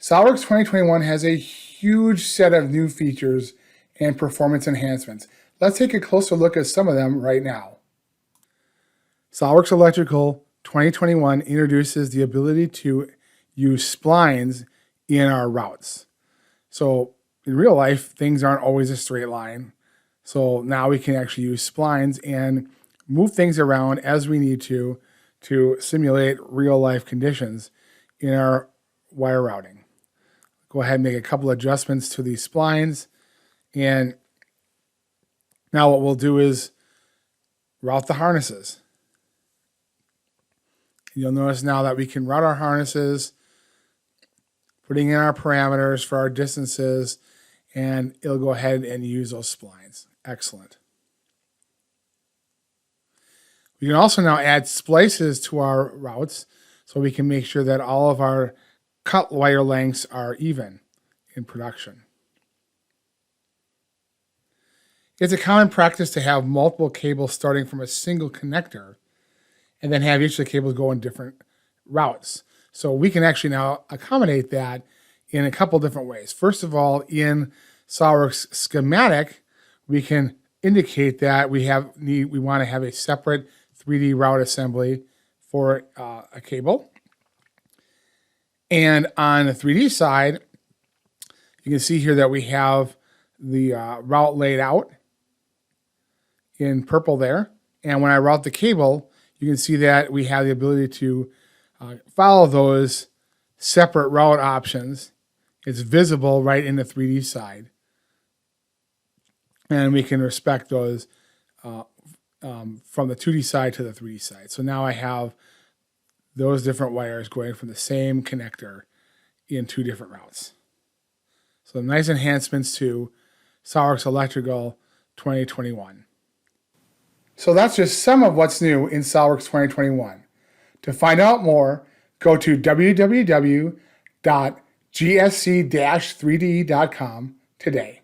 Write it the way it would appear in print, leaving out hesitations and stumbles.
SOLIDWORKS 2021 has a huge set of new features and performance enhancements. Let's take a closer look at some of them right now. SOLIDWORKS Electrical 2021 introduces the ability to use splines in our routes. So in real life, things aren't always a straight line. So now we can actually use splines and move things around as we need to simulate real life conditions in our wire routing. Go ahead and make a couple adjustments to these splines. And now what we'll do is route the harnesses. You'll notice now that we can route our harnesses, putting in our parameters for our distances, and it'll go ahead and use those splines. Excellent. We can also now add splices to our routes so we can make sure that all of our cut wire lengths are even in production. It's a common practice to have multiple cables starting from a single connector and then have each of the cables go in different routes. So we can actually now accommodate that in a couple different ways. First of all, in SOLIDWORKS schematic, we can indicate that we want to have a separate 3D route assembly for a cable. And on the 3D side, you can see here that we have the route laid out in purple there. And when I route the cable, you can see that we have the ability to follow those separate route options. It's visible right in the 3D side. And we can respect those from the 2D side to the 3D side. So now I have those different wires going from the same connector in two different routes. So nice enhancements to SOLIDWORKS Electrical 2021. So that's just some of what's new in SOLIDWORKS 2021. To find out more, go to www.gsc-3d.com today.